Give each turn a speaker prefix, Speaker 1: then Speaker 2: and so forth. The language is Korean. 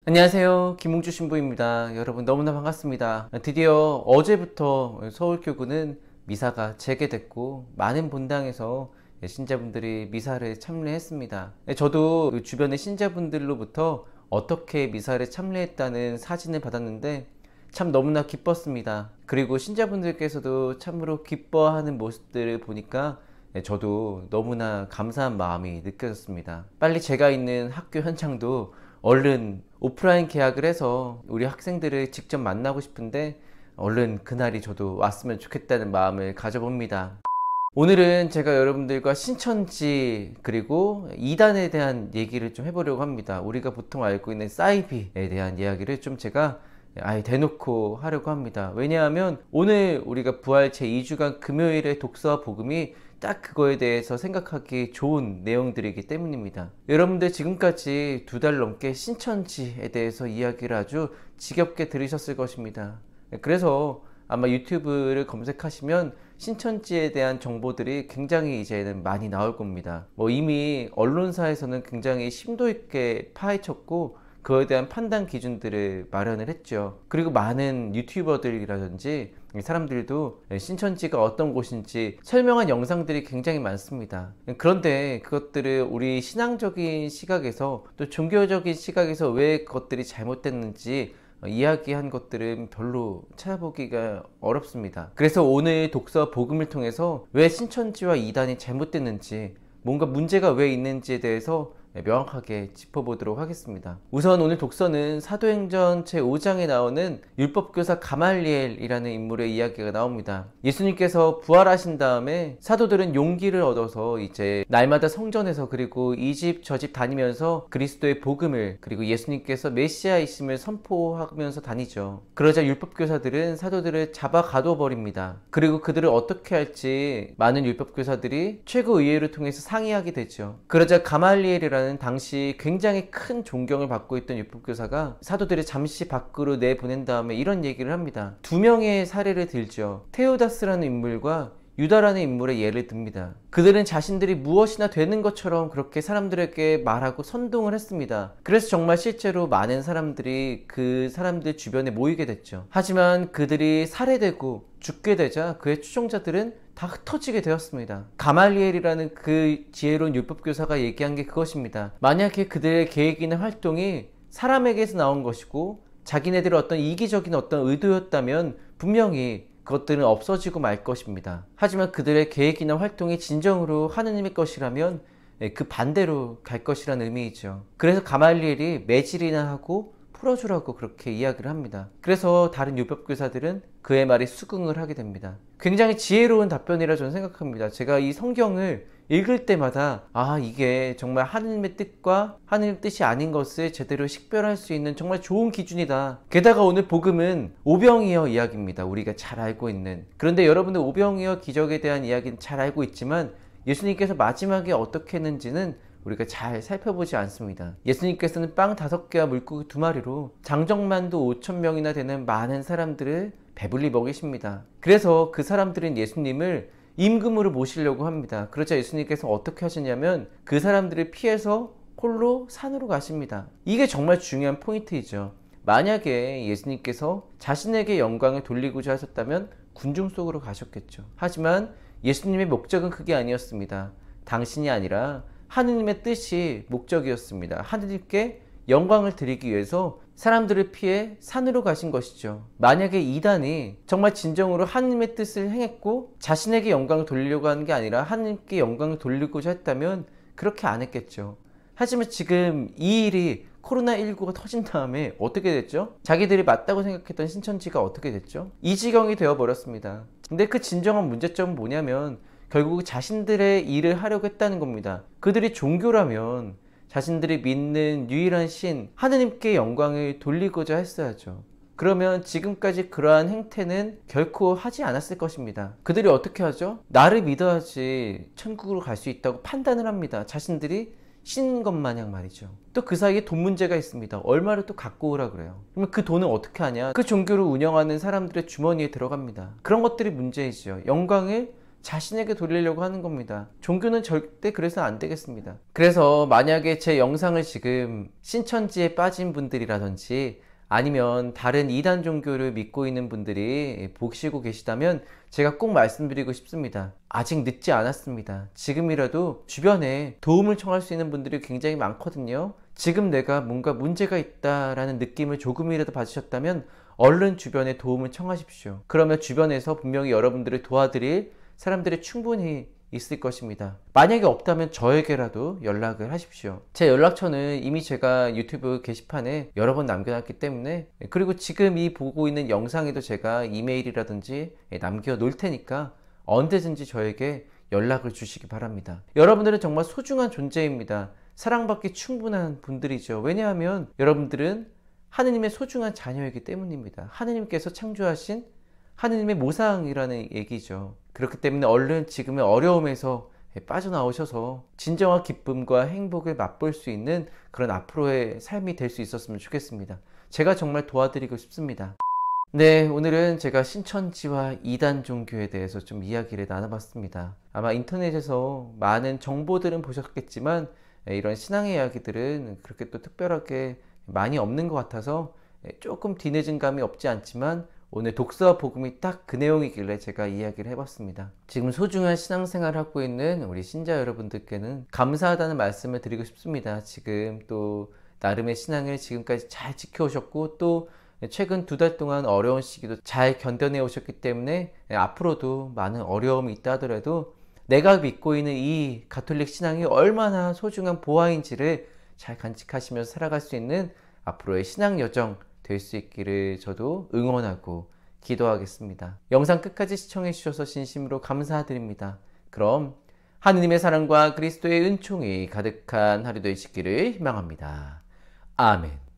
Speaker 1: 안녕하세요, 김홍주 신부입니다. 여러분 너무나 반갑습니다. 드디어 어제부터 서울교구는 미사가 재개됐고 많은 본당에서 신자분들이 미사를 참여했습니다. 저도 주변의 신자분들로부터 어떻게 미사를 참여했다는 사진을 받았는데 참 너무나 기뻤습니다. 그리고 신자분들께서도 참으로 기뻐하는 모습들을 보니까 저도 너무나 감사한 마음이 느껴졌습니다. 빨리 제가 있는 학교 현장도 얼른 오프라인 개학을 해서 우리 학생들을 직접 만나고 싶은데 얼른 그날이 저도 왔으면 좋겠다는 마음을 가져봅니다. 오늘은 제가 여러분들과 신천지 그리고 이단에 대한 얘기를 좀 해보려고 합니다. 우리가 보통 알고 있는 사이비에 대한 이야기를 좀 제가 아예 대놓고 하려고 합니다. 왜냐하면 오늘 우리가 부활 제2주간 금요일의 독서와 복음이 딱 그거에 대해서 생각하기 좋은 내용들이기 때문입니다. 여러분들 지금까지 2달 넘게 신천지에 대해서 이야기를 아주 지겹게 들으셨을 것입니다. 그래서 아마 유튜브를 검색하시면 신천지에 대한 정보들이 굉장히 이제는 많이 나올 겁니다. 이미 언론사에서는 굉장히 심도 있게 파헤쳤고 그거에 대한 판단 기준들을 마련을 했죠. 그리고 많은 유튜버들이라든지 사람들도 신천지가 어떤 곳인지 설명한 영상들이 굉장히 많습니다. 그런데 그것들을 우리 신앙적인 시각에서 또 종교적인 시각에서 왜 그것들이 잘못됐는지 이야기한 것들은 별로 찾아보기가 어렵습니다. 그래서 오늘 독서 복음을 통해서 왜 신천지와 이단이 잘못됐는지, 뭔가 문제가 왜 있는지에 대해서 명확하게 짚어보도록 하겠습니다. 우선 오늘 독서는 사도행전 제5장에 나오는 율법교사 가말리엘이라는 인물의 이야기가 나옵니다. 예수님께서 부활하신 다음에 사도들은 용기를 얻어서 이제 날마다 성전에서 그리고 이 집 저 집 다니면서 그리스도의 복음을 그리고 예수님께서 메시아이심을 선포하면서 다니죠. 그러자 율법교사들은 사도들을 잡아 가둬버립니다. 그리고 그들을 어떻게 할지 많은 율법교사들이 최고의회를 통해서 상의하게 되죠. 그러자 가말리엘이라는 당시 굉장히 큰 존경을 받고 있던 율법교사가 사도들을 잠시 밖으로 내보낸 다음에 이런 얘기를 합니다. 2명의 사례를 들죠. 테오다스라는 인물과 유다라는 인물의 예를 듭니다. 그들은 자신들이 무엇이나 되는 것처럼 그렇게 사람들에게 말하고 선동을 했습니다. 그래서 정말 실제로 많은 사람들이 그 사람들 주변에 모이게 됐죠. 하지만 그들이 살해되고 죽게 되자 그의 추종자들은 다 흩어지게 되었습니다. 가말리엘이라는 그 지혜로운 율법교사가 얘기한 게 그것입니다. 만약에 그들의 계획이나 활동이 사람에게서 나온 것이고 자기네들의 어떤 이기적인 어떤 의도였다면 분명히 그것들은 없어지고 말 것입니다. 하지만 그들의 계획이나 활동이 진정으로 하느님의 것이라면 그 반대로 갈 것이라는 의미이죠. 그래서 가말리엘이 매질이나 하고 풀어주라고 그렇게 이야기를 합니다. 그래서 다른 율법교사들은 그의 말에 수긍을 하게 됩니다. 굉장히 지혜로운 답변이라 저는 생각합니다. 제가 이 성경을 읽을 때마다 이게 정말 하느님의 뜻과 하느님의 뜻이 아닌 것을 제대로 식별할 수 있는 정말 좋은 기준이다. 게다가 오늘 복음은 오병이어 이야기입니다. 우리가 잘 알고 있는. 그런데 여러분들 오병이어 기적에 대한 이야기는 잘 알고 있지만 예수님께서 마지막에 어떻게 했는지는 우리가 잘 살펴보지 않습니다. 예수님께서는 빵 5개와 물고기 2마리로 장정만도 5,000명이나 되는 많은 사람들을 배불리 먹이십니다. 그래서 그 사람들은 예수님을 임금으로 모시려고 합니다. 그러자 예수님께서 어떻게 하시냐면 그 사람들을 피해서 홀로 산으로 가십니다. 이게 정말 중요한 포인트이죠. 만약에 예수님께서 자신에게 영광을 돌리고자 하셨다면 군중 속으로 가셨겠죠. 하지만 예수님의 목적은 그게 아니었습니다. 당신이 아니라 하느님의 뜻이 목적이었습니다. 하느님께 영광을 드리기 위해서 사람들을 피해 산으로 가신 것이죠. 만약에 이단이 정말 진정으로 하느님의 뜻을 행했고 자신에게 영광을 돌리려고 하는 게 아니라 하느님께 영광을 돌리고자 했다면 그렇게 안 했겠죠. 하지만 지금 이 일이 코로나19가 터진 다음에 어떻게 됐죠? 자기들이 맞다고 생각했던 신천지가 어떻게 됐죠? 이 지경이 되어버렸습니다. 근데 그 진정한 문제점은 뭐냐면 결국 자신들의 일을 하려고 했다는 겁니다. 그들이 종교라면 자신들이 믿는 유일한 신 하느님께 영광을 돌리고자 했어야죠. 그러면 지금까지 그러한 행태는 결코 하지 않았을 것입니다. 그들이 어떻게 하죠? 나를 믿어야지 천국으로 갈 수 있다고 판단을 합니다. 자신들이 신인 것 마냥 말이죠. 또 그 사이에 돈 문제가 있습니다. 얼마를 또 갖고 오라 그래요. 그러면 그 돈을 어떻게 하냐? 그 종교를 운영하는 사람들의 주머니에 들어갑니다. 그런 것들이 문제이죠. 영광을 자신에게 돌리려고 하는 겁니다. 종교는 절대 그래서 안 되겠습니다. 그래서 만약에 제 영상을 지금 신천지에 빠진 분들이라든지 아니면 다른 이단 종교를 믿고 있는 분들이 보시고 계시다면 제가 꼭 말씀드리고 싶습니다. 아직 늦지 않았습니다. 지금이라도 주변에 도움을 청할 수 있는 분들이 굉장히 많거든요. 지금 내가 뭔가 문제가 있다라는 느낌을 조금이라도 받으셨다면 얼른 주변에 도움을 청하십시오. 그러면 주변에서 분명히 여러분들을 도와드릴 사람들이 충분히 있을 것입니다. 만약에 없다면 저에게라도 연락을 하십시오. 제 연락처는 이미 제가 유튜브 게시판에 여러 번 남겨놨기 때문에, 그리고 지금 이 보고 있는 영상에도 제가 이메일이라든지 남겨 놓을 테니까 언제든지 저에게 연락을 주시기 바랍니다. 여러분들은 정말 소중한 존재입니다. 사랑받기 충분한 분들이죠. 왜냐하면 여러분들은 하느님의 소중한 자녀이기 때문입니다. 하느님께서 창조하신 하느님의 모상이라는 얘기죠. 그렇기 때문에 얼른 지금의 어려움에서 빠져나오셔서 진정한 기쁨과 행복을 맛볼 수 있는 그런 앞으로의 삶이 될 수 있었으면 좋겠습니다. 제가 정말 도와드리고 싶습니다. 네, 오늘은 제가 신천지와 이단 종교에 대해서 좀 이야기를 나눠봤습니다. 아마 인터넷에서 많은 정보들은 보셨겠지만 이런 신앙의 이야기들은 그렇게 또 특별하게 많이 없는 것 같아서 조금 뒤늦은 감이 없지 않지만 오늘 독서와 복음이 딱 그 내용이길래 제가 이야기를 해봤습니다. 지금 소중한 신앙생활을 하고 있는 우리 신자 여러분들께는 감사하다는 말씀을 드리고 싶습니다. 지금 또 나름의 신앙을 지금까지 잘 지켜오셨고 또 최근 2달 동안 어려운 시기도 잘 견뎌내 오셨기 때문에 앞으로도 많은 어려움이 있다 하더라도 내가 믿고 있는 이 가톨릭 신앙이 얼마나 소중한 보화인지를 잘 간직하시면서 살아갈 수 있는 앞으로의 신앙 여정 될 수 있기를 저도 응원하고 기도하겠습니다. 영상 끝까지 시청해 주셔서 진심으로 감사드립니다. 그럼 하느님의 사랑과 그리스도의 은총이 가득한 하루 되시기를 희망합니다. 아멘.